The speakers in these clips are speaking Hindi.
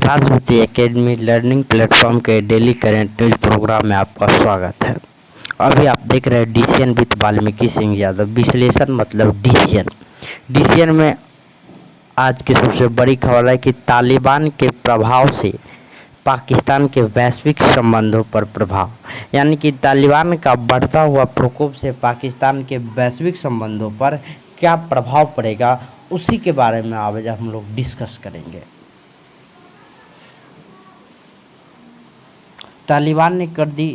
राजमती एकेडमी लर्निंग प्लेटफॉर्म के डेली करेंट न्यूज प्रोग्राम में आपका स्वागत है। अभी आप देख रहे हैं डीसीएन विद वाल्मीकि सिंह यादव। विश्लेषण मतलब डीसीएन में आज की सबसे बड़ी खबर है कि तालिबान के प्रभाव से पाकिस्तान के वैश्विक संबंधों पर प्रभाव, यानी कि तालिबान का बढ़ता हुआ प्रकोप से पाकिस्तान के वैश्विक संबंधों पर क्या प्रभाव पड़ेगा, उसी के बारे में आज हम लोग डिस्कस करेंगे। तालिबान ने कर दी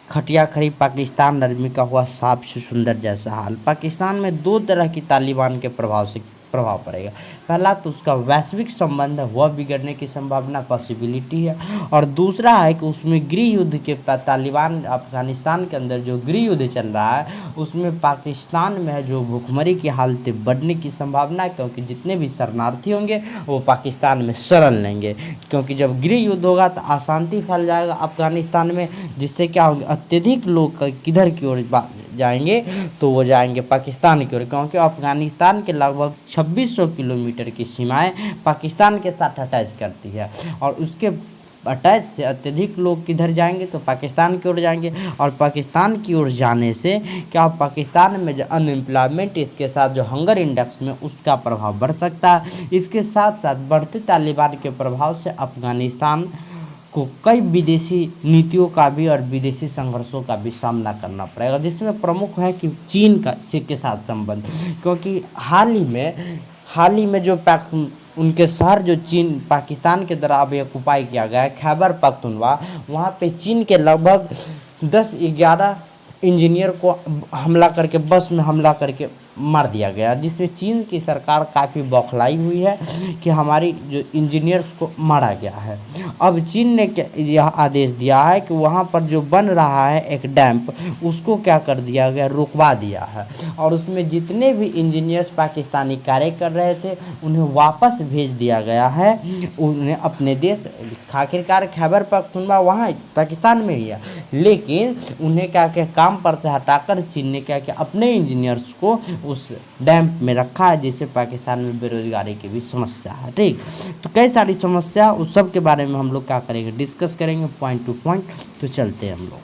खटिया खड़ी, पाकिस्तान आर्मी का हुआ सांप से सुंदर जैसा हाल। पाकिस्तान में दो तरह की तालिबान के प्रभाव से प्रभाव पड़ेगा। पहला तो उसका वैश्विक संबंध है, वह बिगड़ने की संभावना पॉसिबिलिटी है, और दूसरा है कि उसमें गृह युद्ध के तालिबान अफगानिस्तान के अंदर जो गृह युद्ध चल रहा है उसमें पाकिस्तान में है जो भूखमरी की हालतें बढ़ने की संभावना है, क्योंकि जितने भी शरणार्थी होंगे वो पाकिस्तान में शरण लेंगे, क्योंकि जब गृह युद्ध होगा तो अशांति फैल जाएगा अफगानिस्तान में, जिससे क्या होगा अत्यधिक लोग किधर की ओर जाएंगे तो वो जाएंगे पाकिस्तान की ओर, क्योंकि अफगानिस्तान के लगभग 2600 किलोमीटर की सीमाएं पाकिस्तान के साथ अटैच करती है, और उसके अटैच से अत्यधिक लोग किधर जाएंगे तो पाकिस्तान की ओर जाएंगे, और पाकिस्तान की ओर जाने से क्या पाकिस्तान में जो अनएम्प्लॉयमेंट, इसके साथ जो हंगर इंडेक्स में उसका प्रभाव बढ़ सकता है। इसके साथ साथ बढ़ते तालिबान के प्रभाव से अफगानिस्तान को कई विदेशी नीतियों का भी और विदेशी संघर्षों का भी सामना करना पड़ेगा, जिसमें प्रमुख है कि चीन का के साथ संबंध, क्योंकि हाल ही में जो उनके शहर जो चीन पाकिस्तान के द्वारा अभी ऑक्युपाई किया गया है, खैबर पख्तूनख्वा, वहाँ पे चीन के लगभग 10-11 इंजीनियर को हमला करके, बस में हमला करके मार दिया गया, जिसमें चीन की सरकार काफ़ी बौखलाई हुई है कि हमारी जो इंजीनियर्स को मारा गया है। अब चीन ने यह आदेश दिया है कि वहाँ पर जो बन रहा है एक डैम्प, उसको क्या कर दिया गया, रुकवा दिया है, और उसमें जितने भी इंजीनियर्स पाकिस्तानी कार्य कर रहे थे उन्हें वापस भेज दिया गया है, उन्हें अपने देश, आखिरकार खैबर पख्तूनख्वा वहाँ पाकिस्तान में ही है, लेकिन उन्हें क्या क्या काम पर से हटाकर चीन ने क्या क्या अपने इंजीनियर्स को उस डैम्प में रखा है, जिससे पाकिस्तान में बेरोजगारी की भी समस्या है। ठीक, तो कई सारी समस्या, उस सब के बारे में हम लोग क्या करेंगे, डिस्कस करेंगे पॉइंट टू पॉइंट। तो चलते हैं हम लोग।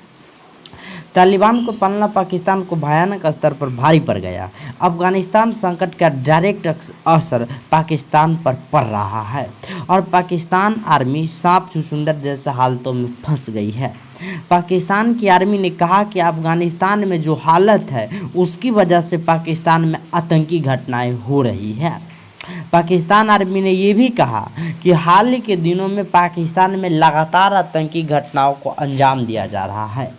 तालिबान को पालना पाकिस्तान को भयानक स्तर पर भारी पड़ गया। अफगानिस्तान संकट का डायरेक्ट असर पाकिस्तान पर पड़ रहा है, और पाकिस्तान आर्मी सांप चुचुंदर जैसे हालतों में फंस गई है। पाकिस्तान की आर्मी ने कहा कि अफगानिस्तान में जो हालत है उसकी वजह से पाकिस्तान में आतंकी घटनाएं हो रही है। पाकिस्तान आर्मी ने ये भी कहा कि हाल के दिनों में पाकिस्तान में लगातार आतंकी घटनाओं को अंजाम दिया जा रहा है,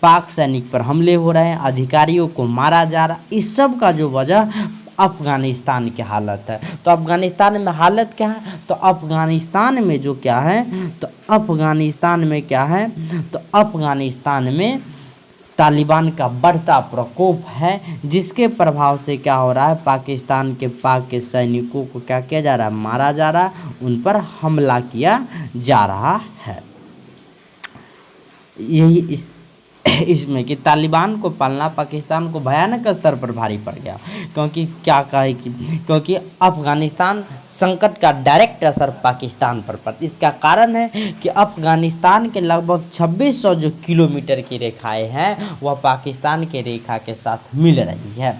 पाक सैनिक पर हमले हो रहे हैं, अधिकारियों को मारा जा रहा है। इस सब का जो वजह अफगानिस्तान की हालत है। तो अफगानिस्तान में हालत क्या है, तो अफगानिस्तान में जो क्या है, तो अफगानिस्तान में क्या है, तो अफगानिस्तान में तालिबान का बढ़ता प्रकोप है, जिसके प्रभाव से क्या हो रहा है, पाकिस्तान के पाक के सैनिकों को क्या किया जा रहा है, मारा जा रहा है, उन पर हमला किया जा रहा है। यही इसमें कि तालिबान को पालना पाकिस्तान को भयानक स्तर पर भारी पड़ गया, क्योंकि क्या कहे कि क्योंकि अफगानिस्तान संकट का डायरेक्ट असर पाकिस्तान पर पड़ता। इसका कारण है कि अफगानिस्तान के लगभग 2600 जो किलोमीटर की रेखाएं हैं वह पाकिस्तान के रेखा के साथ मिल रही है,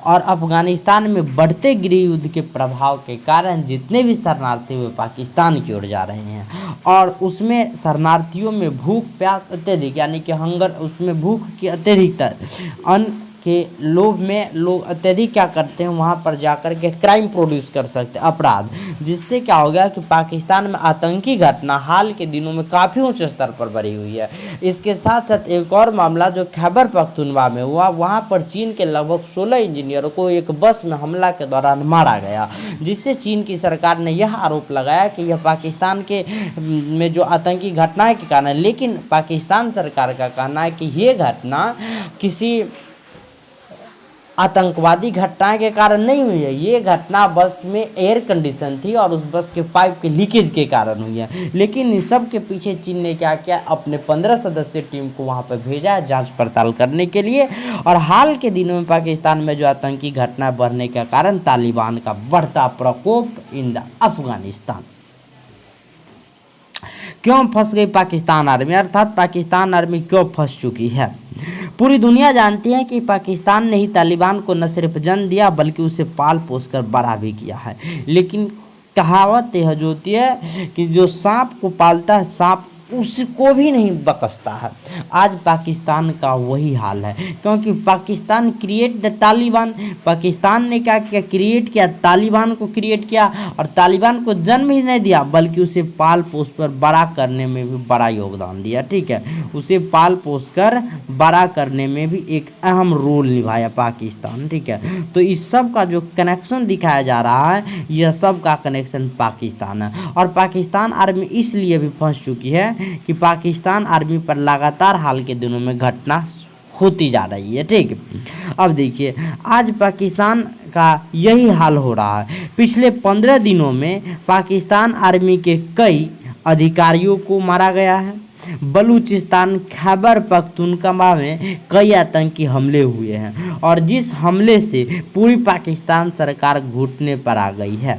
और अफगानिस्तान में बढ़ते गृह युद्ध के प्रभाव के कारण जितने भी शरणार्थी हुए पाकिस्तान की ओर जा रहे हैं, और उसमें शरणार्थियों में भूख प्यास अत्यधिक, यानी कि हंगर, उसमें भूख की अत्यधिकता, अन्न के लोभ में लोग अत्यधिक क्या करते हैं, वहाँ पर जाकर के क्राइम प्रोड्यूस कर सकते हैं, अपराध, जिससे क्या हो गया कि पाकिस्तान में आतंकी घटना हाल के दिनों में काफ़ी ऊंचे स्तर पर बढ़ी हुई है। इसके साथ साथ एक और मामला जो खैबर पख्तूनख्वा में हुआ, वहाँ पर चीन के लगभग 16 इंजीनियरों को एक बस में हमला के दौरान मारा गया, जिससे चीन की सरकार ने यह आरोप लगाया कि यह पाकिस्तान के में जो आतंकी घटनाएं के कारण है, लेकिन पाकिस्तान सरकार का कहना है कि ये घटना किसी आतंकवादी घटनाएं के कारण नहीं हुई है, ये घटना बस में एयर कंडीशन थी और उस बस के पाइप के लीकेज के कारण हुई है। लेकिन इन सब के पीछे चीन ने क्या किया, अपने 15 सदस्यीय टीम को वहां पर भेजा है जांच पड़ताल करने के लिए, और हाल के दिनों में पाकिस्तान में जो आतंकी घटना बढ़ने के कारण तालिबान का बढ़ता प्रकोप इन द अफगानिस्तान। क्यों फंस गई पाकिस्तान आर्मी, अर्थात पाकिस्तान आर्मी क्यों फंस चुकी है। पूरी दुनिया जानती है कि पाकिस्तान ने ही तालिबान को न सिर्फ जन्म दिया बल्कि उसे पाल पोस कर बड़ा भी किया है। लेकिन कहावत यह जो होती है कि जो सांप को पालता है सांप उसको भी नहीं बकसता है। आज पाकिस्तान का वही हाल है, क्योंकि पाकिस्तान क्रिएट द तालिबान, पाकिस्तान ने क्या किया, क्रिएट किया, तालिबान को क्रिएट किया और तालिबान को जन्म ही नहीं दिया बल्कि उसे पाल पोस कर बड़ा करने में भी बड़ा योगदान दिया। ठीक है, उसे पाल पोस कर बड़ा करने में भी एक अहम रोल निभाया पाकिस्तान। ठीक है, तो इस सब का जो कनेक्शन दिखाया जा रहा है यह सब का कनेक्शन पाकिस्तान है। और पाकिस्तान आर्मी इसलिए भी फंस चुकी है कि पाकिस्तान आर्मी पर लगातार हाल के दिनों में घटना होती जा रही है। ठीक, अब देखिए आज पाकिस्तान का यही हाल हो रहा है। पिछले 15 दिनों में पाकिस्तान आर्मी के कई अधिकारियों को मारा गया है। बलूचिस्तान खैबर पख्तूनख्वा में कई आतंकी हमले हुए हैं और जिस हमले से पूरी पाकिस्तान सरकार घुटने पर आ गई है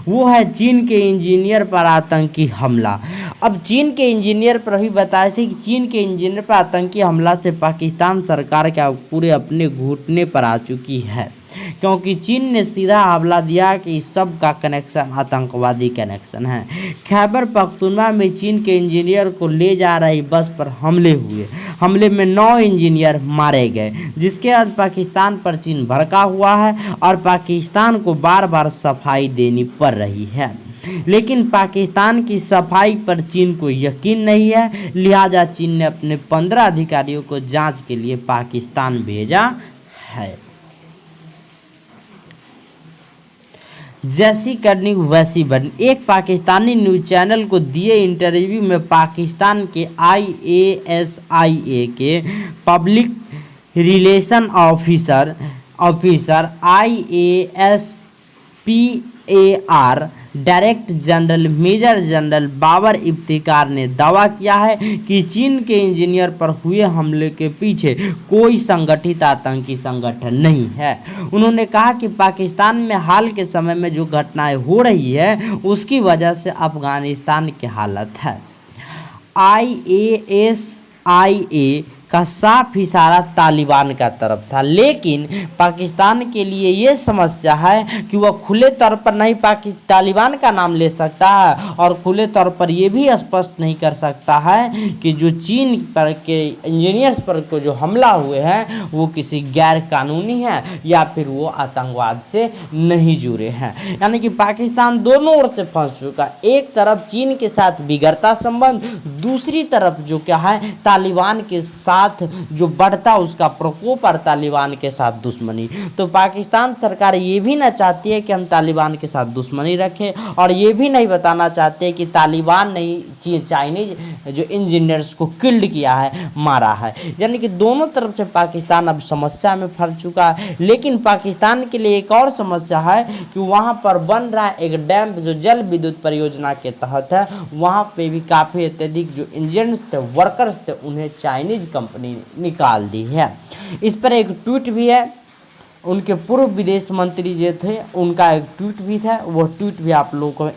वो है चीन के इंजीनियर पर आतंकी हमला। अब चीन के इंजीनियर पर भी बताए थे कि चीन के इंजीनियर पर आतंकी हमला से पाकिस्तान सरकार क्या पूरे अपने घुटने पर आ चुकी है, क्योंकि चीन ने सीधा हमला दिया कि इस सब का कनेक्शन आतंकवादी कनेक्शन है। खैबर पख्तूनख्वा में चीन के इंजीनियर को ले जा रही बस पर हमले हुए, हमले में 9 इंजीनियर मारे गए, जिसके बाद पाकिस्तान पर चीन भड़का हुआ है और पाकिस्तान को बार बार सफाई देनी पड़ रही है। लेकिन पाकिस्तान की सफाई पर चीन को यकीन नहीं है, लिहाजा चीन ने अपने 15 अधिकारियों को जांच के लिए पाकिस्तान भेजा है। जैसी करनी वैसी बननी, एक पाकिस्तानी न्यूज़ चैनल को दिए इंटरव्यू में पाकिस्तान के IASIA के public relation officer IASPAR director general major general Babar Iftikhar ने दावा किया है कि चीन के इंजीनियर पर हुए हमले के पीछे कोई संगठित आतंकी संगठन नहीं है। उन्होंने कहा कि पाकिस्तान में हाल के समय में जो घटनाएं हो रही है उसकी वजह से अफगानिस्तान की हालत है। IASIA का साफ इशारा तालिबान का तरफ था, लेकिन पाकिस्तान के लिए ये समस्या है कि वह खुले तौर पर नहीं तालिबान का नाम ले सकता है और खुले तौर पर यह भी स्पष्ट नहीं कर सकता है कि जो चीन पर के इंजीनियर्स पर को जो हमला हुए हैं वो किसी गैर कानूनी है या फिर वो आतंकवाद से नहीं जुड़े हैं। यानी कि पाकिस्तान दोनों ओर से फंस चुका, एक तरफ चीन के साथ बिगड़ता संबंध, दूसरी तरफ जो क्या है तालिबान के साथ जो बढ़ता उसका प्रकोप और तालिबान के साथ दुश्मनी। तो पाकिस्तान सरकार ये भी ना चाहती है कि हम तालिबान के साथ दुश्मनी रखें और ये भी नहीं बताना चाहते कि तालिबान ने चाइनीज जो इंजीनियर्स को किल्ड किया है, मारा है। यानी कि दोनों तरफ से पाकिस्तान अब समस्या में फंस चुका है। लेकिन पाकिस्तान के लिए एक और समस्या है कि वहाँ पर बन रहा है एक डैम जो जल विद्युत परियोजना के तहत है, वहाँ पे भी काफ़ी अत्यधिक जो इंजीनियर्स थे, वर्कर्स थे, उन्हें चाइनीज कंपनी निकाल दी है। इस पर एक ट्वीट भी है, उनके पूर्व विदेश मंत्री जो थे उनका एक ट्वीट भी था, वह ट्वीट भी आप लोगों को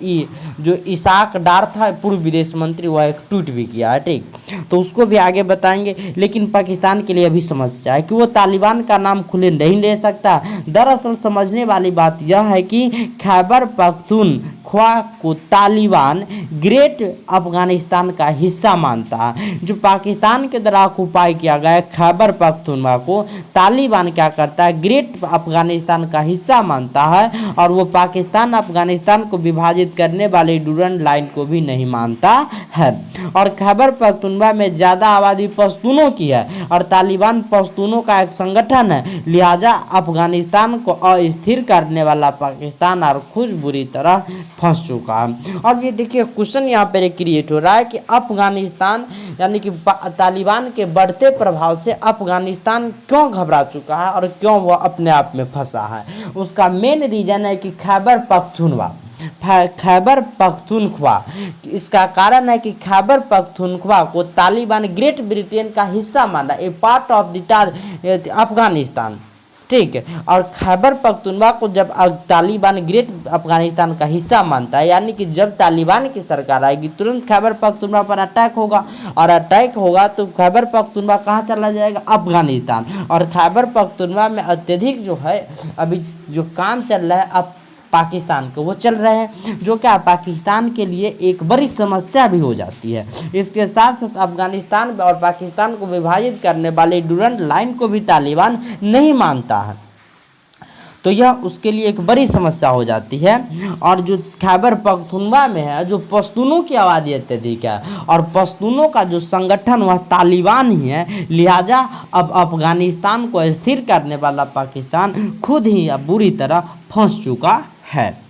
जो इसाक डार था पूर्व विदेश मंत्री, वह एक ट्वीट भी किया है। ठीक, तो उसको भी आगे बताएंगे। लेकिन पाकिस्तान के लिए अभी समस्या है कि वो तालिबान का नाम खुले नहीं ले सकता। दरअसल समझने वाली बात यह है कि खैबर पख्तूनख्वा को तालिबान ग्रेट अफगानिस्तान का हिस्सा मानता है। जो पाकिस्तान के द्वारा ऑक्युपाई किया गया खैबर पख्तूनख्वा को तालिबान क्या करता है, ग्रेट अफगानिस्तान का हिस्सा मानता है और वो पाकिस्तान अफगानिस्तान को विभाजित करने वाली डूरंड लाइन को भी नहीं मानता है। और खैबर पख्तूनख्वा में ज़्यादा आबादी पश्तूनों की है और तालिबान पश्तूनों का एक संगठन है, लिहाजा अफगानिस्तान को अस्थिर करने वाला पाकिस्तान और खुद बुरी तरह फंस चुका है। अब ये देखिए क्वेश्चन यहाँ पर क्रिएट हो रहा है कि अफगानिस्तान यानी कि तालिबान के बढ़ते प्रभाव से अफगानिस्तान क्यों घबरा चुका है और क्यों वह अपने आप में फंसा है। उसका मेन रीजन है कि खैबर पख्तूनख्वा, इसका कारण है कि खैबर पख्तूनख्वा को तालिबान ग्रेट ब्रिटेन का हिस्सा माना, ए पार्ट ऑफ द अफगानिस्तान। ठीक है। और खैबर पख्तूनख्वा को जब तालिबान ग्रेट अफगानिस्तान का हिस्सा मानता है, यानी कि जब तालिबान की सरकार आएगी तुरंत खैबर पख्तूनख्वा पर अटैक होगा, और अटैक होगा तो खैबर पख्तूनख्वा कहाँ चला जाएगा, अफगानिस्तान। और खैबर पख्तूनख्वा में अत्यधिक जो है अभी जो काम चल रहा है अब पाकिस्तान को वो चल रहे हैं, जो क्या पाकिस्तान के लिए एक बड़ी समस्या भी हो जाती है। इसके साथ साथ अफगानिस्तान और पाकिस्तान को विभाजित करने वाले डूरंट लाइन को भी तालिबान नहीं मानता है, तो यह उसके लिए एक बड़ी समस्या हो जाती है। और जो खैबर पख्तूनख्वा में है जो पश्तूनों की आबादी अत्यधिक है, और पश्तूनों का जो संगठन वह तालिबान ही है, लिहाजा अब अफगानिस्तान को स्थिर करने वाला पाकिस्तान खुद ही अब बुरी तरह फंस चुका है।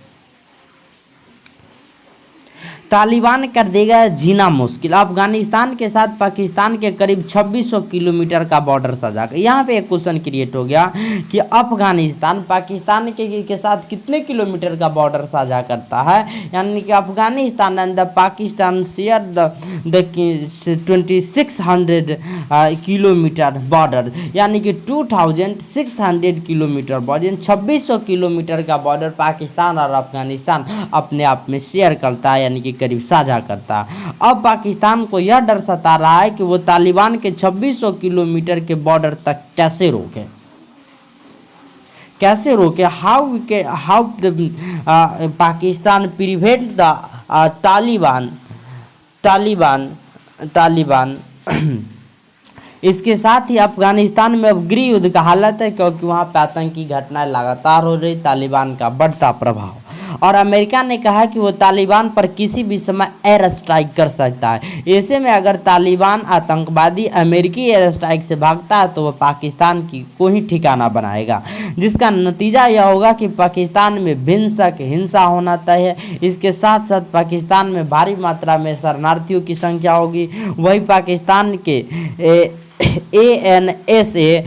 तालिबान कर देगा जीना मुश्किल। अफगानिस्तान के साथ पाकिस्तान के करीब 2600 किलोमीटर का बॉर्डर साझा कर, यहाँ पे एक क्वेश्चन क्रिएट हो गया कि अफगानिस्तान पाकिस्तान के साथ कितने किलोमीटर का बॉर्डर साझा करता है, यानी कि Afghanistan and the Pakistan share the 2600 kilometre border, यानी कि 2600 किलोमीटर बॉर्डर, 2600 किलोमीटर का बॉर्डर पाकिस्तान और अफगानिस्तान अपने आप में शेयर करता है, यानी कि करीब साझा करता है। अब पाकिस्तान को यह डर सता रहा है कि वो तालिबान के 2600 किलोमीटर के बॉर्डर तक कैसे रोके, how Pakistan prevent the Taliban. इसके साथ ही अफगानिस्तान में अब गृह युद्ध का हालत है, क्योंकि वहाँ पे आतंकी घटनाएं लगातार हो रही, तालिबान का बढ़ता प्रभाव। और अमेरिका ने कहा कि वो तालिबान पर किसी भी समय एयर स्ट्राइक कर सकता है। ऐसे में अगर तालिबान आतंकवादी अमेरिकी एयर स्ट्राइक से भागता है तो वह पाकिस्तान की को ही ठिकाना बनाएगा, जिसका नतीजा यह होगा कि पाकिस्तान में हिंसक हिंसा होना तय है। इसके साथ साथ पाकिस्तान में भारी मात्रा में शरणार्थियों की संख्या होगी। वही पाकिस्तान के ANSA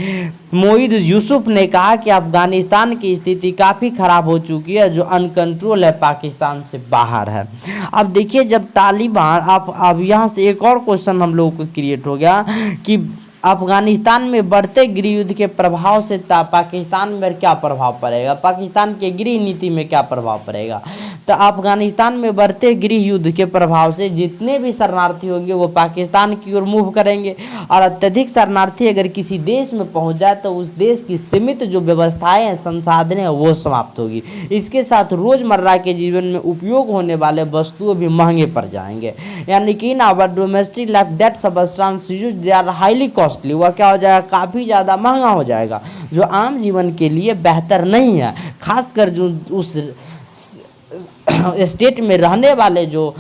मोईद यूसुफ ने कहा कि अफगानिस्तान की स्थिति काफ़ी खराब हो चुकी है, जो अनकंट्रोल है, पाकिस्तान से बाहर है। अब देखिए जब तालिबान अब यहाँ से एक और क्वेश्चन हम लोगों को क्रिएट हो गया कि अफगानिस्तान में बढ़ते गृह युद्ध के प्रभाव से पाकिस्तान में क्या प्रभाव पड़ेगा, पाकिस्तान के गृह नीति में क्या प्रभाव पड़ेगा। तो अफगानिस्तान में बढ़ते गृह युद्ध के प्रभाव से जितने भी शरणार्थी होंगे वो पाकिस्तान की ओर मूव करेंगे, और अत्यधिक शरणार्थी अगर किसी देश में पहुंच जाए तो उस देश की सीमित जो व्यवस्थाएं हैं, संसाधन हैं, वो समाप्त होगी। इसके साथ रोजमर्रा के जीवन में उपयोग होने वाले वस्तुएं भी महंगे पड़ जाएंगे, यानी कि in our domestic life that substance used they are highly costly, वह क्या हो जाएगा, काफ़ी ज़्यादा महंगा हो जाएगा, जो आम जीवन के लिए बेहतर नहीं है। खासकर जो उस स्टेट में रहने वाले जो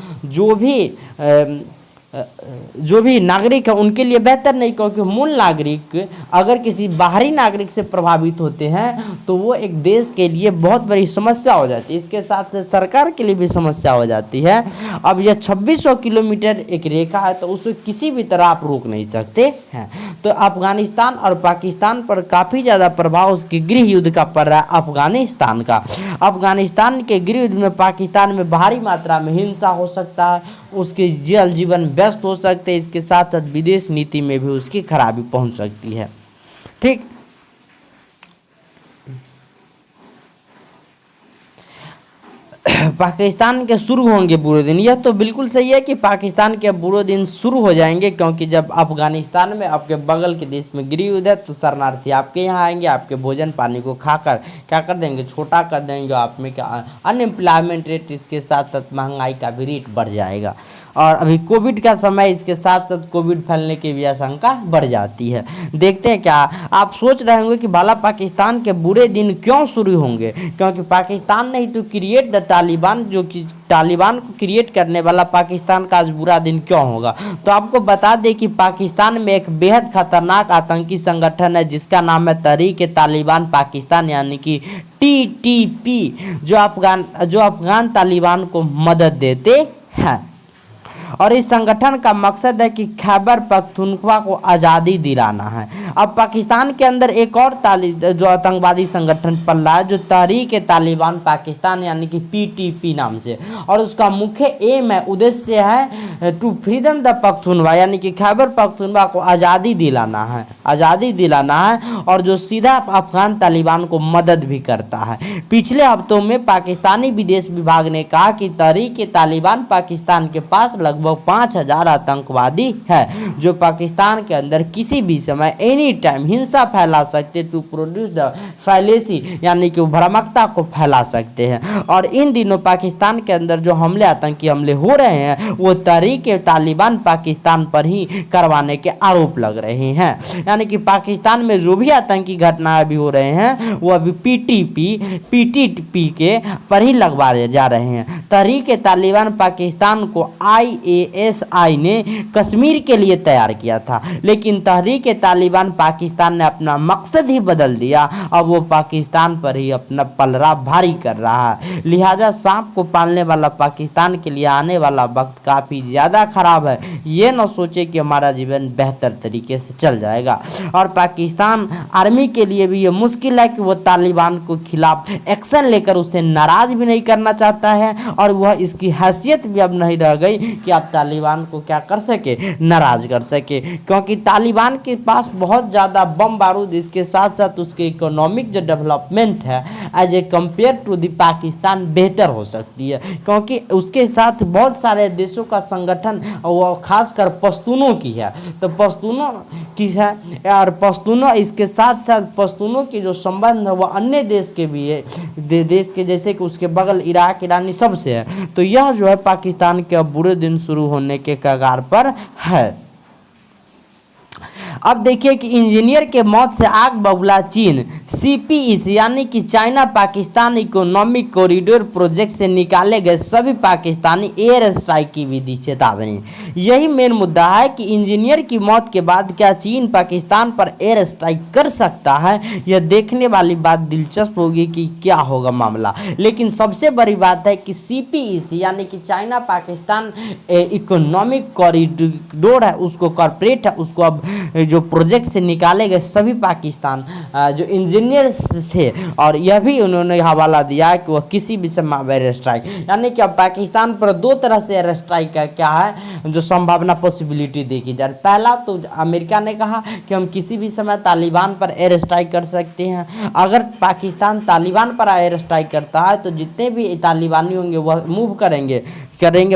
भी नागरिक है उनके लिए बेहतर नहीं, क्योंकि मूल नागरिक अगर किसी बाहरी नागरिक से प्रभावित होते हैं तो वो एक देश के लिए बहुत बड़ी समस्या हो जाती है। इसके साथ सरकार के लिए भी समस्या हो जाती है। अब यह 2600 किलोमीटर एक रेखा है, तो उसे किसी भी तरह आप रोक नहीं सकते हैं। तो अफगानिस्तान और पाकिस्तान पर काफ़ी ज़्यादा प्रभाव उसके गृह युद्ध का पड़ रहा है, अफगानिस्तान का। अफगानिस्तान के गृह युद्ध में पाकिस्तान में भारी मात्रा में हिंसा हो सकता है, उसके जल जीवन व्यस्त हो सकते हैं। इसके साथ साथ विदेश नीति में भी उसकी खराबी पहुंच सकती है। ठीक, पाकिस्तान के शुरू होंगे बुरे दिन, यह तो बिल्कुल सही है कि पाकिस्तान के बुरे दिन शुरू हो जाएंगे, क्योंकि जब अफगानिस्तान में आपके बगल के देश में गृह युद्ध है तो शरणार्थी आपके यहाँ आएंगे, आपके भोजन पानी को खाकर क्या कर देंगे, छोटा कर देंगे। आप में क्या अनएम्प्लॉयमेंट रेट, इसके साथ साथ महंगाई का भी रेट बढ़ जाएगा। और अभी कोविड का समय, इसके साथ साथ कोविड फैलने की भी आशंका बढ़ जाती है। देखते हैं क्या आप सोच रहे होंगे कि भला पाकिस्तान के बुरे दिन क्यों शुरू होंगे, क्योंकि पाकिस्तान ने ही तो क्रिएट द तालिबान, जो कि तालिबान को क्रिएट करने वाला पाकिस्तान का आज बुरा दिन क्यों होगा। तो आपको बता दें कि पाकिस्तान में एक बेहद खतरनाक आतंकी संगठन है जिसका नाम है तहरीक-ए-तालिबान पाकिस्तान, यानी कि TTP, जो अफगान तालिबान को मदद देते हैं। और इस संगठन का मकसद है कि खैबर पख्तूनख्वा को आज़ादी दिलाना है। अब पाकिस्तान के अंदर एक और जो आतंकवादी संगठन पल रहा है, जो तहरीक तालिबान पाकिस्तान यानी कि पीटीपी नाम से, और उसका मुख्य एम है, उद्देश्य है टू फ्रीडम द पख्तूनख्वा यानी कि खैबर पख्तूनख्वा को आज़ादी दिलाना है, आज़ादी दिलाना है, और जो सीधा अफगान तालिबान को मदद भी करता है। पिछले हफ्तों में पाकिस्तानी विदेश विभाग ने कहा कि तहरीक तालिबान पाकिस्तान के पास लगभग 5000 आतंकवादी है जो पाकिस्तान के अंदर किसी भी समय एनी टाइम हिंसा फैला सकते, टू प्रोड्यूस द फैलेसी यानी कि भ्रामकता को फैला सकते हैं। और इन दिनों पाकिस्तान के अंदर जो हमले, आतंकी हमले हो रहे हैं, वो तहरीक तालिबान पाकिस्तान पर ही करवाने के आरोप लग रहे हैं। यानी कि पाकिस्तान में जो भी आतंकी घटनाएं भी हो रहे हैं वो अभी पीटीपी के पर ही लगवाए जा रहे हैं। तहरीक तालिबान पाकिस्तान को IASI ने कश्मीर के लिए तैयार किया था, लेकिन तहरीक तालिबान पाकिस्तान ने अपना मकसद ही बदल दिया। अब वो पाकिस्तान पर ही अपना पलड़ा भारी कर रहा है। लिहाजा सांप को पालने वाला पाकिस्तान के लिए आने वाला वक्त काफ़ी ज़्यादा खराब है। ये न सोचे कि हमारा जीवन बेहतर तरीके से चल जाएगा। और पाकिस्तान आर्मी के लिए भी ये मुश्किल है कि वो तालिबान को खिलाफ एक्शन लेकर उसे नाराज भी नहीं करना चाहता है, और वह इसकी हैसियत भी अब नहीं रह गई कि आप तालिबान को क्या कर सके, नाराज कर सके, क्योंकि तालिबान के पास बहुत ज़्यादा बम बारूद, इसके साथ साथ उसके इकोनॉमिक जो डेवलपमेंट है as a compare to the Pakistan बेहतर हो सकती है, क्योंकि उसके साथ बहुत सारे देशों का संगठन वो खासकर पश्तूनों की है, तो पश्तूनों की है, और पश्तूनों इसके साथ साथ पश्तूनों की जो संबंध है वह अन्य देश के भी है, देश के जैसे कि उसके बगल इराक, ईरानी सबसे है। तो यह जो है पाकिस्तान के अब बुरे दिन शुरू होने के कगार पर है। अब देखिए कि इंजीनियर के मौत से आग बबूला चीन। CPEC यानी कि China Pakistan economic corridor project से निकाले गए सभी पाकिस्तानी एयर स्ट्राइक की भी दी चेतावनी। यही मेन मुद्दा है कि इंजीनियर की मौत के बाद क्या चीन पाकिस्तान पर एयर स्ट्राइक कर सकता है। यह देखने वाली बात दिलचस्प होगी कि क्या होगा मामला। लेकिन सबसे बड़ी बात है कि CPEC यानी कि चाइना पाकिस्तान इकोनॉमिक कॉरिडोर है, उसको कॉर्पोरेट है, उसको अब जो प्रोजेक्ट से निकाले गए सभी पाकिस्तान जो इंजीनियर्स थे, और यह भी उन्होंने हवाला दिया कि वह किसी भी समय एयर स्ट्राइक, यानी कि अब पाकिस्तान पर दो तरह से एयर स्ट्राइक का क्या है जो संभावना पॉसिबिलिटी देखी जाए। पहला तो अमेरिका ने कहा कि हम किसी भी समय तालिबान पर एयर स्ट्राइक कर सकते हैं। अगर पाकिस्तान तालिबान पर एयर स्ट्राइक करता है तो जितने भी तालिबानी होंगे वह मूव करेंगे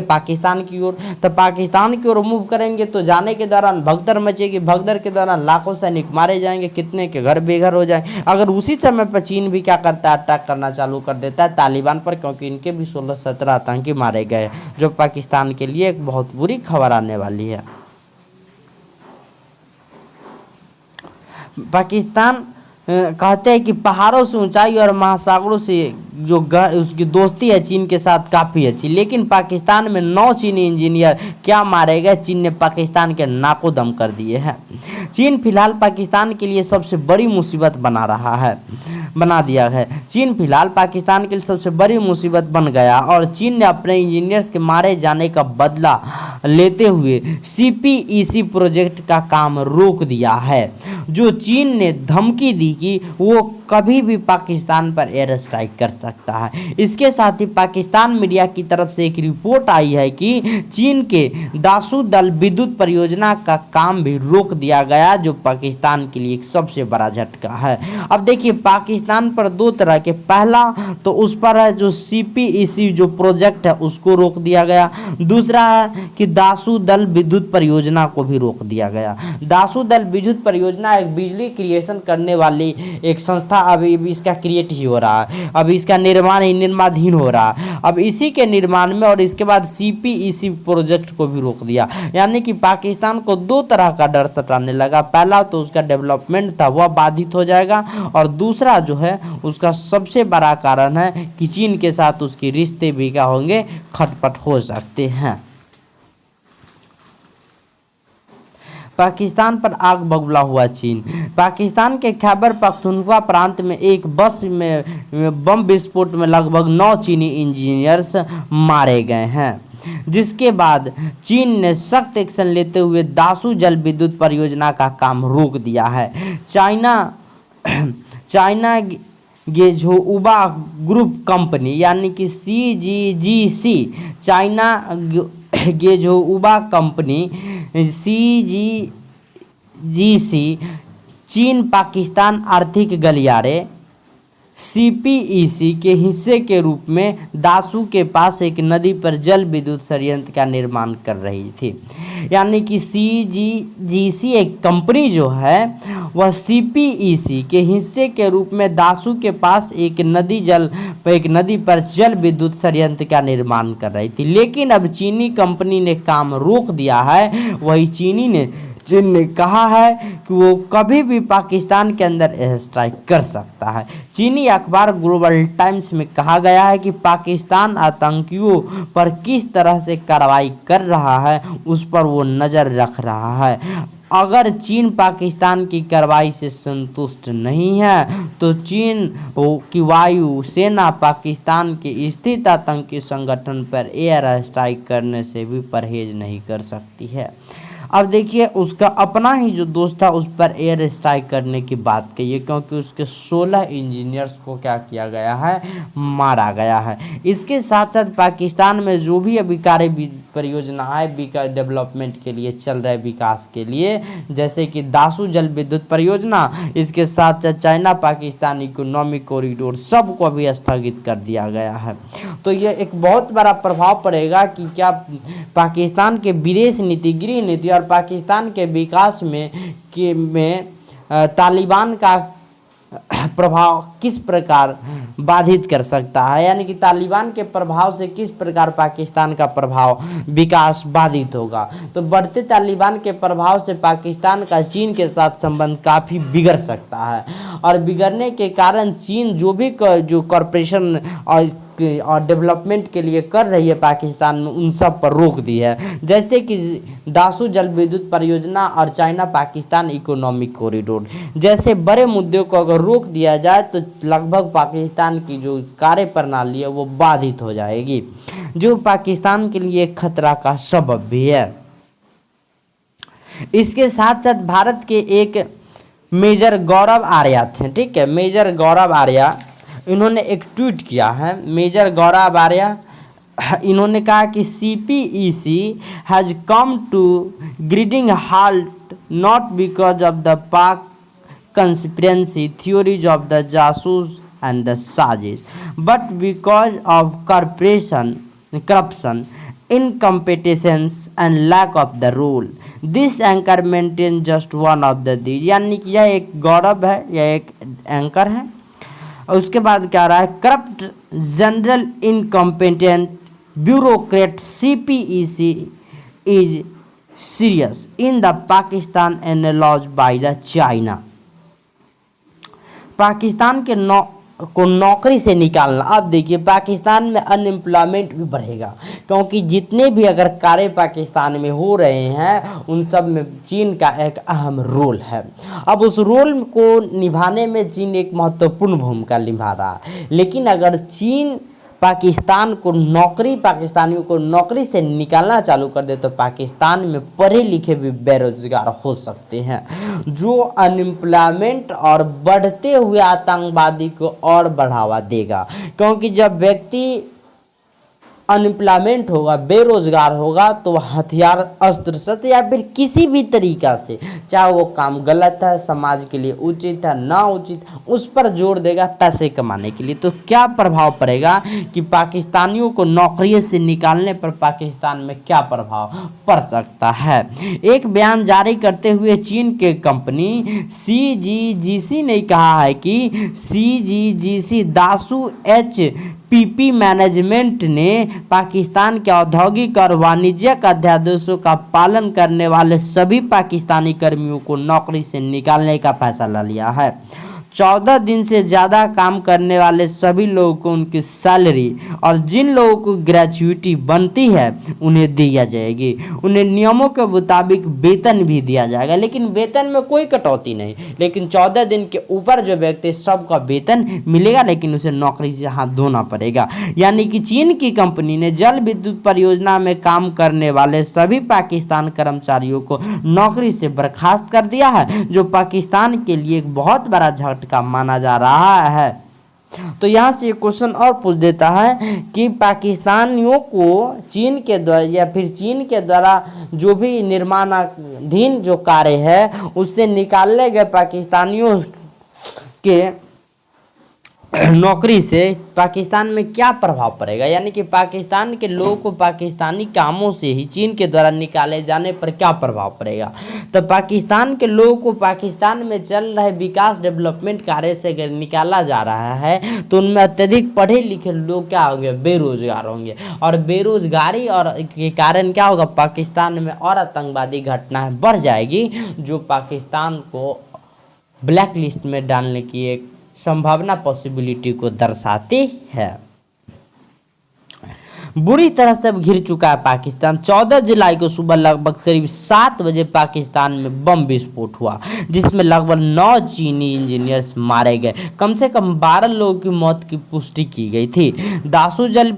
पाकिस्तान की ओर, तो पाकिस्तान की ओर मूव करेंगे तो जाने के दौरान भगदड़ मचेगी, भगदड़ के दौरान लाखों सैनिक मारे जाएंगे, कितने के घर बेघर हो जाएंगे। अगर उसी समय पर चीन भी क्या करता है, अटैक करना चालू कर देता है तालिबान पर, क्योंकि इनके भी 16-17 आतंकी मारे गए, जो पाकिस्तान के लिए एक बहुत बुरी खबर आने वाली है। पाकिस्तान कहते हैं कि पहाड़ों से ऊंचाई और महासागरों से जो उसकी दोस्ती है चीन के साथ काफ़ी अच्छी, लेकिन पाकिस्तान में 9 चीनी इंजीनियर क्या मारे गए, चीन ने पाकिस्तान के नाको दम कर दिए हैं। चीन फिलहाल पाकिस्तान के लिए सबसे बड़ी मुसीबत बना दिया है। चीन फिलहाल पाकिस्तान के लिए सबसे बड़ी मुसीबत बन गया, और चीन ने अपने इंजीनियर्स के मारे जाने का बदला लेते हुए CPEC प्रोजेक्ट का काम रोक दिया है। जो चीन ने धमकी दी कि वो कभी भी पाकिस्तान पर एयर स्ट्राइक कर सकता है। इसके साथ ही पाकिस्तान मीडिया की तरफ से एक रिपोर्ट आई है कि चीन के दासू दल विद्युत परियोजना का काम भी रोक दिया गया, जो पाकिस्तान के लिए एक सबसे बड़ा झटका है। अब देखिए पाकिस्तान पर दो तरह के, पहला तो उस पर है जो CPEC जो प्रोजेक्ट है उसको रोक दिया गया, दूसरा है कि दासू दल विद्युत परियोजना को भी रोक दिया गया। दासू दल विद्युत परियोजना एक बिजली क्रिएशन करने वाली एक संस्था, अभी इसका क्रिएट ही हो रहा है, अभी इसका निर्माणाधीन हो रहा है। अब इसी के निर्माण में और इसके बाद CPEC प्रोजेक्ट को भी रोक दिया, यानी कि पाकिस्तान को दो तरह का डर सताने लगा। पहला तो उसका डेवलपमेंट था वह बाधित हो जाएगा, और दूसरा जो है उसका सबसे बड़ा कारण है कि चीन के साथ उसके रिश्ते भी क्या होंगे, खटपट हो सकते हैं। पाकिस्तान पर आग बबूला हुआ चीन। पाकिस्तान के खैबर पख्तूनख्वा प्रांत में एक बस में बम विस्फोट में लगभग 9 चीनी इंजीनियर्स मारे गए हैं। जिसके बाद चीन ने सख्त एक्शन लेते हुए दासू जल विद्युत परियोजना का काम रोक दिया है। चाइना गेझोउबा ग्रुप कंपनी यानी कि CGGC, चाइना गेझोउबा कंपनी CGGC चीन पाकिस्तान आर्थिक गलियारे CPEC के हिस्से के रूप में दासू के पास एक नदी पर जल विद्युत संयंत्र का निर्माण कर रही थी। यानी कि CGGC एक कंपनी जो है वह CPEC के हिस्से के रूप में दासू के पास एक नदी पर जल विद्युत संयंत्र का निर्माण कर रही थी। लेकिन अब चीनी कंपनी ने काम रोक दिया है। वही चीन ने कहा है कि वो कभी भी पाकिस्तान के अंदर एयर स्ट्राइक कर सकता है। चीनी अखबार ग्लोबल टाइम्स में कहा गया है कि पाकिस्तान आतंकियों पर किस तरह से कार्रवाई कर रहा है उस पर वो नज़र रख रहा है। अगर चीन पाकिस्तान की कार्रवाई से संतुष्ट नहीं है तो चीन की वायु सेना पाकिस्तान के स्थित आतंकी संगठन पर एयर स्ट्राइक करने से भी परहेज नहीं कर सकती है। अब देखिए उसका अपना ही जो दोस्त था उस पर एयर स्ट्राइक करने की बात कही है, क्योंकि उसके 16 इंजीनियर्स को क्या किया गया है, मारा गया है। इसके साथ साथ पाकिस्तान में जो भी अभी कार्य परियोजनाएं डेवलपमेंट के लिए चल रहे विकास के लिए, जैसे कि दासू जल विद्युत परियोजना, इसके साथ साथ चाइना पाकिस्तान इकोनॉमिक कॉरिडोर, सबको अभी स्थगित कर दिया गया है। तो ये एक बहुत बड़ा प्रभाव पड़ेगा कि क्या पाकिस्तान के विदेश नीति, गृह नीति और पाकिस्तान के विकास में तालिबान का प्रभाव किस प्रकार बाधित कर सकता है। यानी कि तालिबान के प्रभाव से किस प्रकार पाकिस्तान का प्रभाव विकास बाधित होगा। तो बढ़ते तालिबान के प्रभाव से पाकिस्तान का चीन के साथ संबंध काफ़ी बिगड़ सकता है, और बिगड़ने के कारण चीन जो कॉरपोरेशन और डेवलपमेंट के लिए कर रही है पाकिस्तान में, उन सब पर रोक दी है। जैसे कि दासू जल विद्युत परियोजना और चाइना पाकिस्तान इकोनॉमिक कॉरिडोर जैसे बड़े मुद्दों को अगर रोक दिया जाए तो लगभग पाकिस्तान की जो कार्य प्रणाली है वो बाधित हो जाएगी, जो पाकिस्तान के लिए खतरा का सबब भी है। इसके साथ साथ भारत के एक मेजर गौरव आर्या थे, ठीक है, मेजर गौरव आर्या, इन्होंने एक ट्वीट किया है। मेजर गौरव आर्या इन्होंने कहा कि CPEC has come to grinding halt not because of the Pak conspiracy theories of the जासूस एंड द साजिश but because of corruption incompetence and lack of the rule this anchor maintain just one of the these. यानी कि यह एक गौरव है, यह एक एंकर है। और उसके बाद क्या रहा है, corrupt general incompetent bureaucrat CPEC is serious in the Pakistan analogs by the China. Pakistan के नौकरी से निकालना। अब देखिए पाकिस्तान में अनएम्प्लॉयमेंट भी बढ़ेगा, क्योंकि जितने भी अगर कार्य पाकिस्तान में हो रहे हैं उन सब में चीन का एक अहम रोल है। अब उस रोल को निभाने में चीन एक महत्वपूर्ण भूमिका निभा रहा है। लेकिन अगर चीन पाकिस्तानियों को नौकरी से निकालना चालू कर दे तो पाकिस्तान में पढ़े लिखे भी बेरोजगार हो सकते हैं, जो अनएम्प्लॉयमेंट और बढ़ते हुए आतंकवादी को और बढ़ावा देगा। क्योंकि जब व्यक्ति अनएम्प्लॉयमेंट होगा, बेरोजगार होगा, तो हथियार, अस्त्र शस्त्र या फिर किसी भी तरीका से, चाहे वो काम गलत है, समाज के लिए उचित है, ना उचित, उस पर जोर देगा पैसे कमाने के लिए। तो क्या प्रभाव पड़ेगा कि पाकिस्तानियों को नौकरी से निकालने पर पाकिस्तान में क्या प्रभाव पड़ सकता है। एक बयान जारी करते हुए चीन के कंपनी CGGC ने कहा है कि CGGC दासू HPP मैनेजमेंट ने पाकिस्तान के औद्योगिक और वाणिज्यिक अध्यादेशों का पालन करने वाले सभी पाकिस्तानी कर्मियों को नौकरी से निकालने का फैसला लिया है। 14 दिन से ज़्यादा काम करने वाले सभी लोगों को उनकी सैलरी और जिन लोगों को ग्रेच्युटी बनती है उन्हें दिया जाएगी। उन्हें नियमों के मुताबिक वेतन भी दिया जाएगा, लेकिन वेतन में कोई कटौती नहीं। लेकिन 14 दिन के ऊपर जो व्यक्ति सबका वेतन मिलेगा, लेकिन उसे नौकरी से हाथ धोना पड़ेगा। यानी कि चीन की कंपनी ने जल विद्युत परियोजना में काम करने वाले सभी पाकिस्तान कर्मचारियों को नौकरी से बर्खास्त कर दिया है, जो पाकिस्तान के लिए एक बहुत बड़ा झटका माना जा रहा है। तो यहाँ से क्वेश्चन और पूछ देता है कि पाकिस्तानियों को चीन के द्वारा या फिर चीन के द्वारा जो भी निर्माणाधीन जो कार्य है उससे निकाले गए पाकिस्तानियों के नौकरी से पाकिस्तान में क्या प्रभाव पड़ेगा। यानी कि पाकिस्तान के लोगों को पाकिस्तानी कामों से ही चीन के द्वारा निकाले जाने पर क्या प्रभाव पड़ेगा। तो पाकिस्तान के लोगों को पाकिस्तान में चल रहे विकास डेवलपमेंट कार्य से अगर निकाला जा रहा है तो उनमें अत्यधिक पढ़े लिखे लोग क्या होंगे, बेरोजगार होंगे। और बेरोजगारी और के कारण क्या होगा, पाकिस्तान में और आतंकवादी घटनाएं बढ़ जाएगी, जो पाकिस्तान को ब्लैक लिस्ट में डालने की एक संभावना पॉसिबिलिटी को दर्शाती है। बुरी तरह से घिर चुका है पाकिस्तान। 14 जुलाई को सुबह लगभग करीब 7 बजे पाकिस्तान में बम विस्फोट हुआ, जिसमें लगभग 9 चीनी इंजीनियर्स मारे गए। कम से कम 12 लोगों की मौत की पुष्टि की गई थी। दासू जल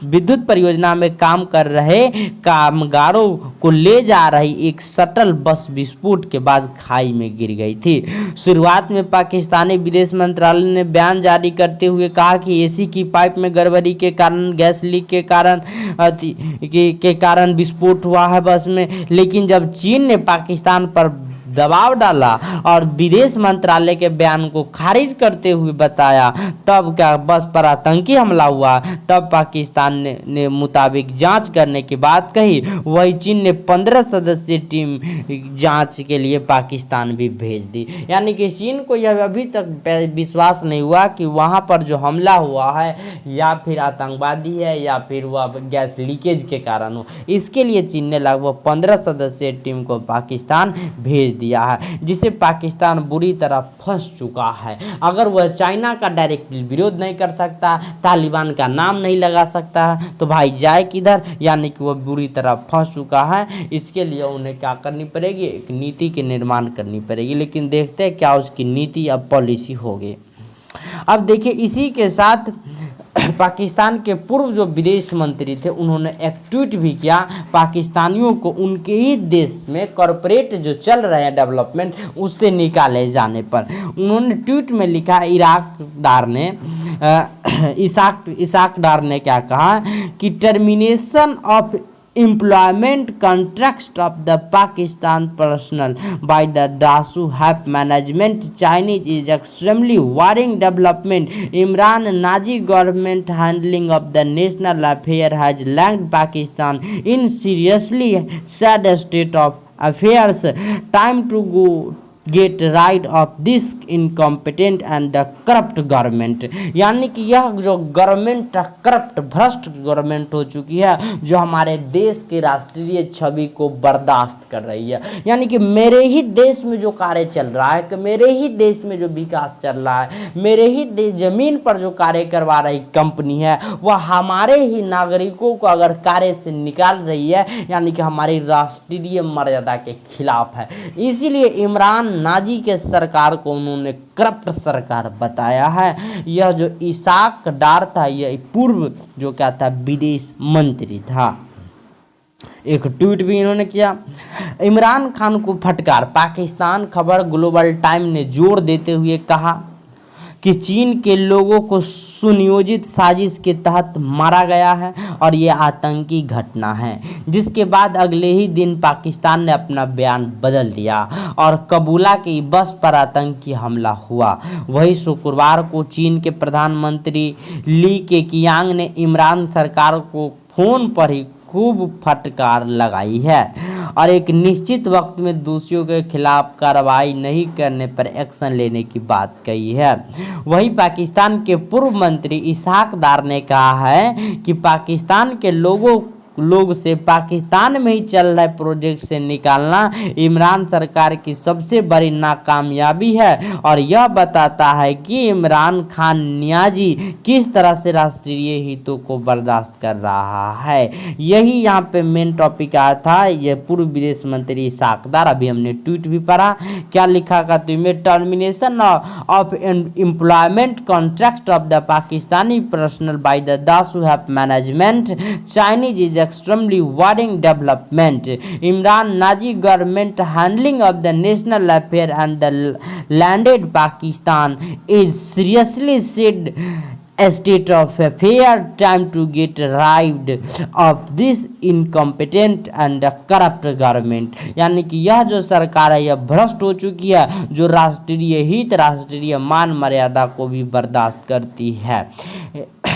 विद्युत परियोजना में काम कर रहे कामगारों को ले जा रही एक शटल बस विस्फोट के बाद खाई में गिर गई थी। शुरुआत में पाकिस्तानी विदेश मंत्रालय ने बयान जारी करते हुए कहा कि एसी की पाइप में गड़बड़ी के कारण गैस लीक के कारण विस्फोट हुआ है बस में। लेकिन जब चीन ने पाकिस्तान पर दबाव डाला और विदेश मंत्रालय के बयान को खारिज करते हुए बताया, तब क्या बस पर आतंकी हमला हुआ। तब पाकिस्तान ने मुताबिक जांच करने की बात कही। वही चीन ने 15 सदस्यीय टीम जांच के लिए पाकिस्तान भी भेज दी। यानी कि चीन को यह अभी तक विश्वास नहीं हुआ कि वहां पर जो हमला हुआ है या फिर आतंकवादी है या फिर वह गैस लीकेज के कारण हो। इसके लिए चीन ने लगभग 15 सदस्यीय टीम को पाकिस्तान भेज दिया है, जिसे पाकिस्तान बुरी तरह फंस चुका है। अगर वह चाइना का डायरेक्टली विरोध नहीं कर सकता, तालिबान का नाम नहीं लगा सकता, तो भाई जाए किधर। यानी कि वह बुरी तरह फंस चुका है। इसके लिए उन्हें क्या करनी पड़ेगी, एक नीति की निर्माण करनी पड़ेगी। लेकिन देखते हैं क्या उसकी नीति अब पॉलिसी होगी। अब देखिए, इसी के साथ पाकिस्तान के पूर्व जो विदेश मंत्री थे उन्होंने एक ट्वीट भी किया। पाकिस्तानियों को उनके ही देश में कॉरपोरेट जो चल रहे हैं डेवलपमेंट उससे निकाले जाने पर उन्होंने ट्वीट में लिखा। इसाक डार ने क्या कहा कि termination of employment contracts of the Pakistan personnel by the Dasu Hap management Chinese is extremely worrying development. Imran Nazi government handling of the national affair has landed Pakistan in seriously sad state of affairs. Time to go get rid of this incompetent and the corrupt government. यानी कि यह जो गवर्नमेंट करप्ट भ्रष्ट गवर्नमेंट हो चुकी है, जो हमारे देश की राष्ट्रीय छवि को बर्दाश्त कर रही है। यानी कि मेरे ही देश में जो कार्य चल रहा है, कि मेरे ही देश में जो विकास चल रहा है, मेरे ही जमीन पर जो कार्य करवा रही कंपनी है, वह हमारे ही नागरिकों को अगर कार्य से निकाल रही है, यानी कि हमारी राष्ट्रीय मर्यादा के खिलाफ है। इसीलिए इमरान नाजी के सरकार को उन्होंने करप्ट सरकार बताया है। यह जो इसाक डार था, यह पूर्व जो क्या था, विदेश मंत्री था। एक ट्वीट भी इन्होंने किया। इमरान खान को फटकार। पाकिस्तान खबर ग्लोबल टाइम ने जोर देते हुए कहा कि चीन के लोगों को सुनियोजित साजिश के तहत मारा गया है और ये आतंकी घटना है। जिसके बाद अगले ही दिन पाकिस्तान ने अपना बयान बदल दिया और कबूला की बस पर आतंकी हमला हुआ। वही शुक्रवार को चीन के प्रधानमंत्री ली केकियांग ने इमरान सरकार को फोन पर ही खूब फटकार लगाई है और एक निश्चित वक्त में दोषियों के खिलाफ कार्रवाई नहीं करने पर एक्शन लेने की बात कही है। वहीं पाकिस्तान के पूर्व मंत्री इसाक डार ने कहा है कि पाकिस्तान के लोगों लोग से पाकिस्तान में ही चल रहे प्रोजेक्ट से निकालना इमरान सरकार की सबसे बड़ी नाकामयाबी है और यह बताता है कि इमरान खान नियाजी किस तरह से राष्ट्रीय हितों को बर्दाश्त कर रहा है। यही यहाँ पे मेन टॉपिक आया था। ये पूर्व विदेश मंत्री इसाक डार, अभी हमने ट्वीट भी पढ़ा, क्या लिखा का तो में termination of employment contract of the Pakistani personal by the those who have management Chinese is extremely वर्rying development. Imran Nazi government handling of the national affair and the landed Pakistan is seriously said a state of affair. Time to get rid of this incompetent and corrupt government. यानी कि यह जो सरकार है यह भ्रष्ट हो चुकी है, जो राष्ट्रीय हित राष्ट्रीय मान मर्यादा को भी बर्दाश्त करती है।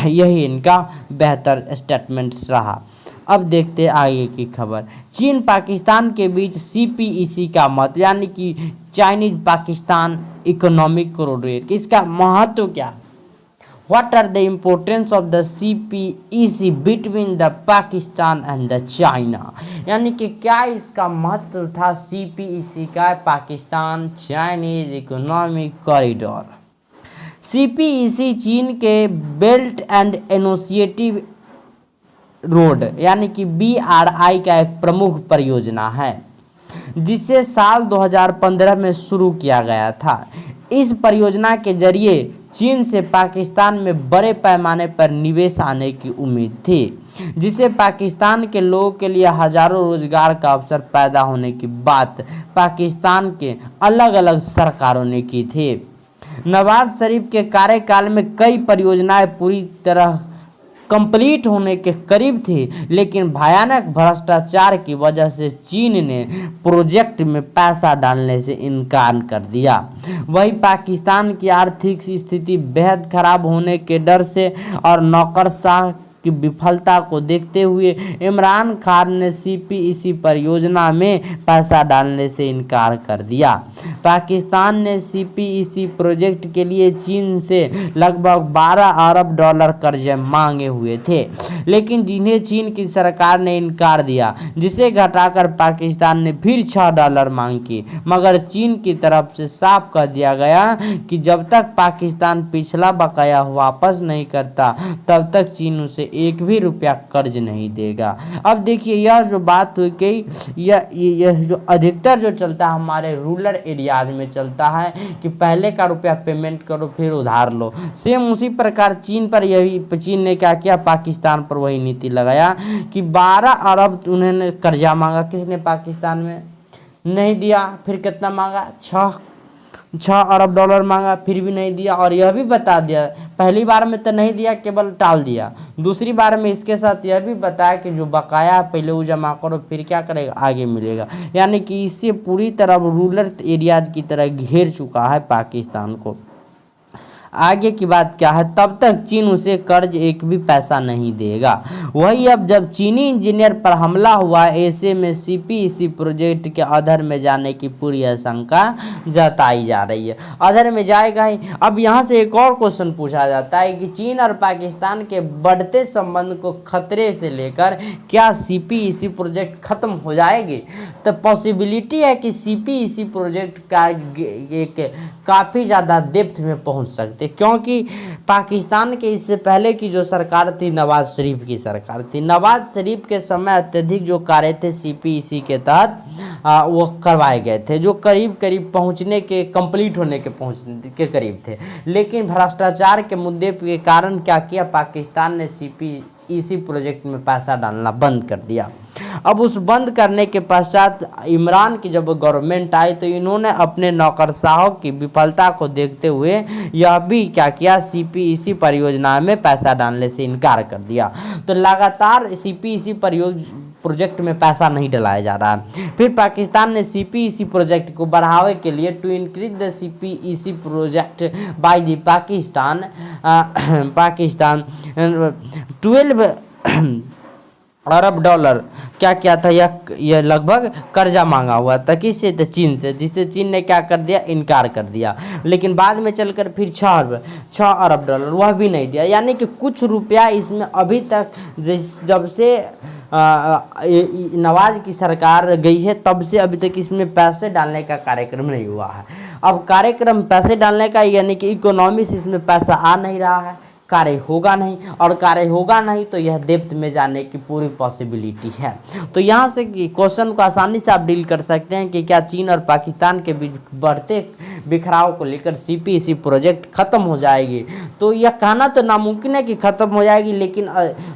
यही इनका बेहतर स्टेटमेंट रहा। अब देखते आगे की खबर। चीन पाकिस्तान के बीच CPEC का महत्व, यानी कि चाइनीज पाकिस्तान इकोनॉमिक कॉरिडोर, इसका महत्व क्या? What are the importance of the CPEC between the Pakistan and the China, यानी कि क्या इसका महत्व था CPEC का Pakistan Chinese economic corridor. CPEC चीन के बेल्ट एंड एसोसिएटिव रोड यानी कि BRI का एक प्रमुख परियोजना है जिसे साल 2015 में शुरू किया गया था। इस परियोजना के जरिए चीन से पाकिस्तान में बड़े पैमाने पर निवेश आने की उम्मीद थी, जिससे पाकिस्तान के लोगों के लिए हजारों रोजगार का अवसर पैदा होने की बात पाकिस्तान के अलग अलग सरकारों ने की थी। नवाज शरीफ के कार्यकाल में कई परियोजनाएं पूरी तरह कंप्लीट होने के करीब थी, लेकिन भयानक भ्रष्टाचार की वजह से चीन ने प्रोजेक्ट में पैसा डालने से इनकार कर दिया। वही पाकिस्तान की आर्थिक स्थिति बेहद खराब होने के डर से और नौकरशाह की विफलता को देखते हुए इमरान खान ने CPEC परियोजना में पैसा डालने से इनकार कर दिया। पाकिस्तान ने CPEC प्रोजेक्ट के लिए चीन से लगभग 12 अरब डॉलर कर्जे मांगे हुए थे, लेकिन जिन्हें चीन की सरकार ने इनकार दिया, जिसे घटाकर पाकिस्तान ने फिर 6 डॉलर मांग की, मगर चीन की तरफ से साफ कर दिया गया कि जब तक पाकिस्तान पिछला बकाया वापस नहीं करता तब तक चीन उसे एक भी रुपया कर्ज नहीं देगा। अब देखिए यह जो बात हुई कि यह जो अधिकतर जो चलता है हमारे रूरल एरियाज में चलता है कि पहले का रुपया पेमेंट करो फिर उधार लो। सेम उसी प्रकार चीन पर यही चीन ने क्या किया, पाकिस्तान पर वही नीति लगाया कि 12 अरब उन्होंने कर्जा मांगा। किसने? पाकिस्तान में नहीं दिया। फिर कितना मांगा? 6 अरब डॉलर मांगा, फिर भी नहीं दिया। और यह भी बता दिया, पहली बार में तो नहीं दिया, केवल टाल दिया। दूसरी बार में इसके साथ यह भी बताया कि जो बकाया पहले वो जमा करो, फिर क्या करेगा, आगे मिलेगा। यानी कि इससे पूरी तरह रूरल एरियाज की तरह घेर चुका है पाकिस्तान को। आगे की बात क्या है, तब तक चीन उसे कर्ज एक भी पैसा नहीं देगा। वही अब जब चीनी इंजीनियर पर हमला हुआ, ऐसे में CPEC प्रोजेक्ट के अधर में जाने की पूरी आशंका जताई जा रही है। अधर में जाएगा ही। अब यहाँ से एक और क्वेश्चन पूछा जाता है कि चीन और पाकिस्तान के बढ़ते संबंध को खतरे से लेकर क्या CPEC प्रोजेक्ट खत्म हो जाएगी? तो पॉसिबिलिटी है कि CPEC प्रोजेक्ट का एक काफ़ी ज़्यादा डेप्थ में पहुँच सकते, क्योंकि पाकिस्तान के इससे पहले की जो सरकार थी नवाज शरीफ की सरकार थी। नवाज शरीफ के समय अत्यधिक जो कार्य थे CPEC के तहत वो करवाए गए थे, जो करीब करीब पहुंचने के कंप्लीट होने के करीब थे, लेकिन भ्रष्टाचार के मुद्दे के कारण क्या किया, पाकिस्तान ने CPEC प्रोजेक्ट में पैसा डालना बंद कर दिया। अब उस बंद करने के पश्चात इमरान की जब गवर्नमेंट आई तो इन्होंने अपने नौकरशाहों की विफलता को देखते हुए यह भी क्या किया, CPEC परियोजना में पैसा डालने से इनकार कर दिया। तो लगातार CPEC प्रोजेक्ट में पैसा नहीं डलाया जा रहा है। फिर पाकिस्तान ने CPEC प्रोजेक्ट को बढ़ावे के लिए to increase the CPEC project by the Pakistan 12 अरब डॉलर क्या किया था, यह लगभग कर्जा मांगा हुआ था। किससे? तो चीन से, जिससे चीन ने क्या कर दिया, इनकार कर दिया। लेकिन बाद में चलकर फिर 6 अरब डॉलर वह भी नहीं दिया। यानी कि कुछ रुपया इसमें अभी तक जब से नवाज की सरकार गई है तब से अभी तक इसमें पैसे डालने का कार्यक्रम नहीं हुआ है। अब कार्यक्रम पैसे डालने का यानी कि इकोनॉमी से इसमें पैसा आ नहीं रहा है, कार्य होगा नहीं, और कार्य होगा नहीं तो यह डेप्थ में जाने की पूरी पॉसिबिलिटी है। तो यहाँ से क्वेश्चन को आसानी से आप डील कर सकते हैं कि क्या चीन और पाकिस्तान के बीच बढ़ते बिखराव को लेकर CPEC प्रोजेक्ट खत्म हो जाएगी। तो यह कहना तो नामुमकिन है कि खत्म हो जाएगी, लेकिन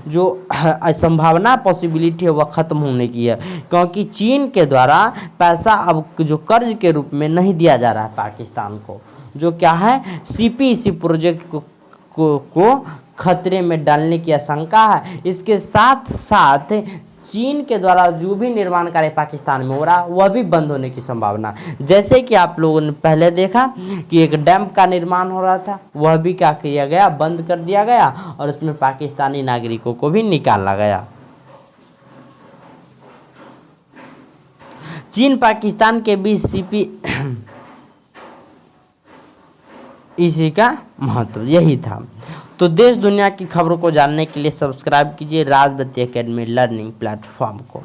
जो संभावना पॉसिबिलिटी है वह खत्म होने की है, क्योंकि चीन के द्वारा पैसा अब जो कर्ज के रूप में नहीं दिया जा रहा है पाकिस्तान को, जो क्या है CPEC प्रोजेक्ट को खतरे में डालने की आशंका है। इसके साथ साथ चीन के द्वारा जो भी निर्माण कार्य पाकिस्तान में हो रहा वह भी बंद होने की संभावना, जैसे कि आप लोगों ने पहले देखा कि एक डैम का निर्माण हो रहा था, वह भी क्या किया गया, बंद कर दिया गया, और उसमें पाकिस्तानी नागरिकों को भी निकाला गया। चीन पाकिस्तान के बीच इसी का महत्व यही था। तो देश दुनिया की खबरों को जानने के लिए सब्सक्राइब कीजिए राजवती एकेडमी लर्निंग प्लेटफॉर्म को।